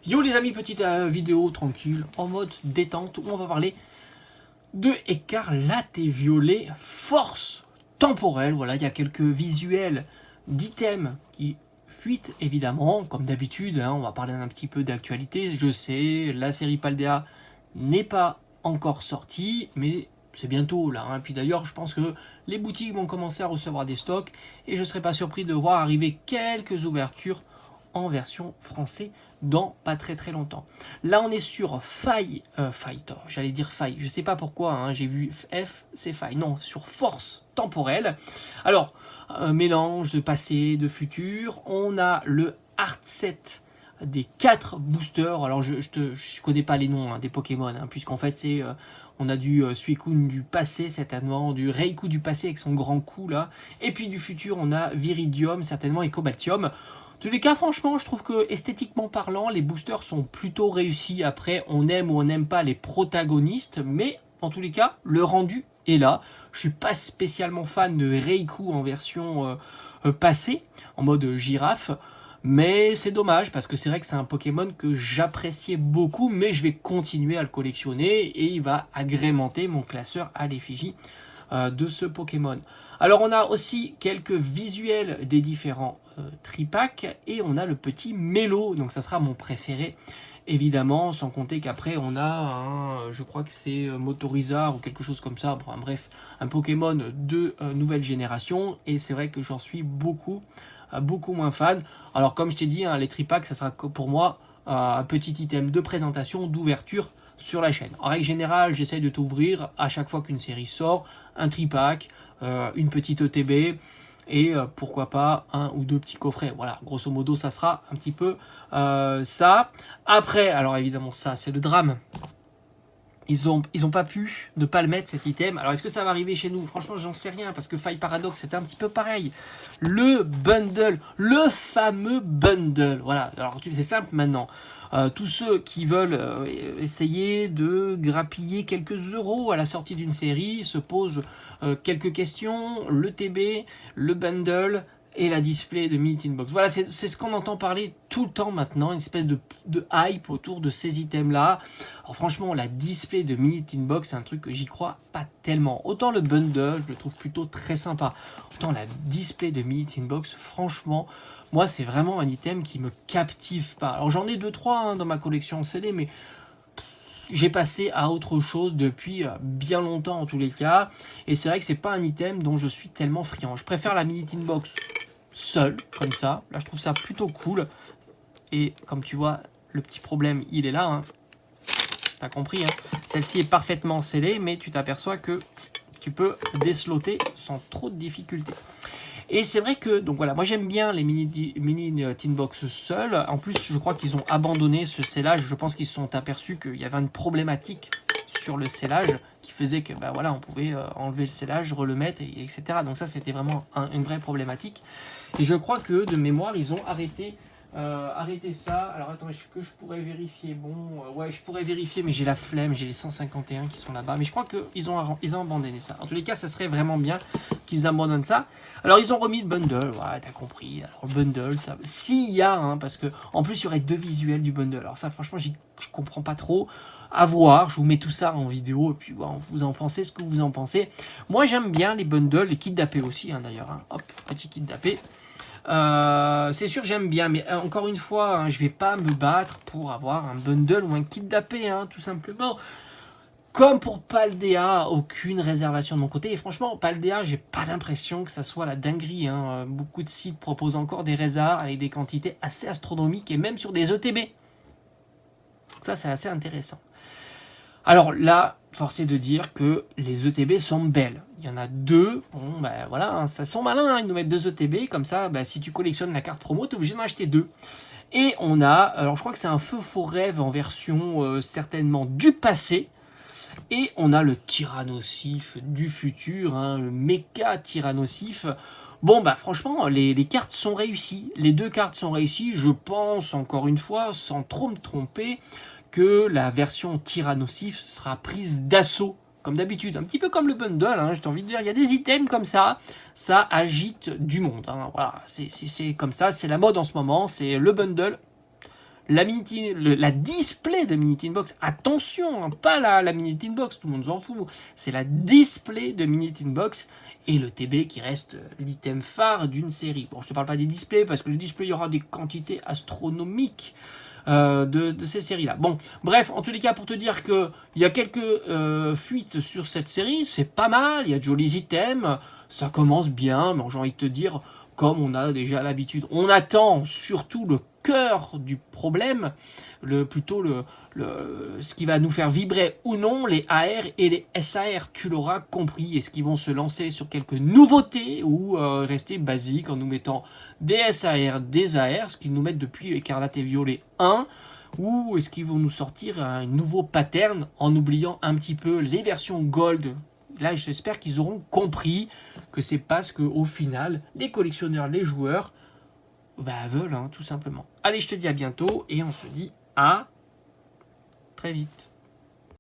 Yo les amis, petite vidéo tranquille, en mode détente, où on va parler de Écarlate et Violet, force temporelle. Voilà, il y a quelques visuels d'items qui fuitent évidemment, comme d'habitude, on va parler un petit peu d'actualité. Je sais, la série Paldea n'est pas encore sortie, mais c'est bientôt là. Puis d'ailleurs, je pense que les boutiques vont commencer à recevoir des stocks, et je ne serais pas surpris de voir arriver quelques ouvertures en version française dans pas très longtemps. Là on est sur faille, j'allais dire faille, je sais pas pourquoi, j'ai vu F, c'est faille, non, sur force temporelle. Alors, un mélange de passé, de futur, on a le hard set des 4 boosters. Alors je connais pas les noms des Pokémon, puisqu'en fait c'est on a du Suicune du passé certainement, du Raikou du passé avec son grand coup là, et puis du futur on a Viridium certainement et Cobaltium. En tous les cas, franchement, je trouve que esthétiquement parlant, les boosters sont plutôt réussis. Après, on aime ou on n'aime pas les protagonistes, mais en tous les cas, le rendu est là. Je suis pas spécialement fan de Raikou en version passée, en mode girafe, mais c'est dommage parce que c'est vrai que c'est un Pokémon que j'appréciais beaucoup, mais je vais continuer à le collectionner et il va agrémenter mon classeur à l'effigie de ce Pokémon. Alors on a aussi quelques visuels des différents tripacks et on a le petit Mélo, donc ça sera mon préféré évidemment, sans compter qu'après on a je crois que c'est Motorizard ou quelque chose comme ça, bref, un Pokémon de nouvelle génération, et c'est vrai que j'en suis beaucoup moins fan. Alors comme je t'ai dit, les tripacks ça sera pour moi un petit item de présentation, d'ouverture sur la chaîne. En règle générale, j'essaye de t'ouvrir à chaque fois qu'une série sort, un tripack, une petite ETB, et pourquoi pas un ou deux petits coffrets. Voilà, grosso modo, ça sera un petit peu ça. Après, alors évidemment, ça, c'est le drame. Ils ont pas pu ne pas le mettre, cet item. Alors est-ce que ça va arriver chez nous? Franchement, j'en sais rien, parce que Faille Paradox c'était un petit peu pareil. Le bundle, le fameux bundle. Voilà, alors c'est simple maintenant. Tous ceux qui veulent essayer de grappiller quelques euros à la sortie d'une série se posent quelques questions. Le TB, le bundle et la display de Mini Tin Box. Voilà, c'est ce qu'on entend parler tout le temps maintenant, une espèce de hype autour de ces items-là. Alors franchement, la display de Mini Tin Box, c'est un truc que j'y crois pas tellement. Autant le bundle, je le trouve plutôt très sympa. Autant la display de Mini Tin Box, franchement, moi, c'est vraiment un item qui me captive pas. Alors j'en ai 2-3 dans ma collection CD, mais j'ai passé à autre chose depuis bien longtemps en tous les cas. Et c'est vrai que c'est pas un item dont je suis tellement friand. Je préfère la Mini Tin Box seule, comme ça. Là, je trouve ça plutôt cool. Et comme tu vois, le petit problème, il est là. T'as compris, Celle-ci est parfaitement scellée, mais tu t'aperçois que tu peux désloter sans trop de difficultés. Et c'est vrai que, donc voilà, moi j'aime bien les mini tin box seuls. En plus, je crois qu'ils ont abandonné ce scellage. Je pense qu'ils se sont aperçus qu'il y avait une problématique sur le scellage qui faisait que, voilà, on pouvait enlever le scellage, remettre, etc. Donc ça, c'était vraiment une vraie problématique. Et je crois que, de mémoire, ils ont arrêté ça. Alors attends, est-ce que je pourrais vérifier? Bon, ouais, je pourrais vérifier, mais j'ai la flemme, j'ai les 151 qui sont là-bas. Mais je crois qu'ils ont abandonné ça. En tous les cas, ça serait vraiment bien qu'ils abandonnent ça. Alors, ils ont remis le bundle, ouais, t'as compris. Alors, le bundle, ça, s'il y a, parce que en plus, il y aurait 2 visuels du bundle. Alors ça, franchement, je comprends pas trop. À voir, je vous mets tout ça en vidéo, et puis vous en pensez ce que vous en pensez. Moi, j'aime bien les bundles, les kits d'AP aussi, d'ailleurs. Hop, petit kit d'AP. C'est sûr, j'aime bien, mais encore une fois, je vais pas me battre pour avoir un bundle ou un kit d'AP, tout simplement. Comme pour Paldea, aucune réservation de mon côté. Et franchement, Paldea, j'ai pas l'impression que ça soit la dinguerie. Beaucoup de sites proposent encore des résas avec des quantités assez astronomiques, et même sur des ETB. Ça, c'est assez intéressant. Alors là, force est de dire que les ETB sont belles. Il y en a 2. Bon, voilà, ça sont malins. Ils nous mettent 2 ETB. Comme ça, si tu collectionnes la carte promo, tu es obligé d'en acheter 2. Et on a, alors je crois que c'est un feu faux rêve en version certainement du passé. Et on a le Tyrannosif du futur, le méca Tyrannosif. Bon, franchement, les cartes sont réussies. Les 2 cartes sont réussies. Je pense, encore une fois, sans trop me tromper, que la version Tyrannosif sera prise d'assaut, comme d'habitude. Un petit peu comme le bundle, j'ai envie de dire. Il y a des items comme ça agite du monde. Voilà, c'est comme ça, c'est la mode en ce moment. C'est le bundle, la display de Mini Tinbox. Attention, hein, pas la Mini Tinbox, tout le monde s'en fout. C'est la display de Mini Tinbox et le TB qui reste l'item phare d'une série. Bon, je te parle pas des displays parce que les displays, il y aura des quantités astronomiques de ces séries-là. Bon, bref, en tous les cas, pour te dire qu'il y a quelques fuites sur cette série, c'est pas mal, il y a de jolis items, ça commence bien, mais j'ai envie de te dire, comme on a déjà l'habitude, on attend surtout le cœur du problème, ce qui va nous faire vibrer ou non les AR et les SAR, tu l'auras compris. Est-ce qu'ils vont se lancer sur quelques nouveautés ou rester basiques en nous mettant des SAR, des AR, ce qu'ils nous mettent depuis Écarlate et Violet 1, ou est-ce qu'ils vont nous sortir un nouveau pattern en oubliant un petit peu les versions Gold? Là, j'espère qu'ils auront compris que c'est parce qu'au final, les collectionneurs, les joueurs, veulent, hein, tout simplement. Allez, je te dis à bientôt et on se dit à très vite.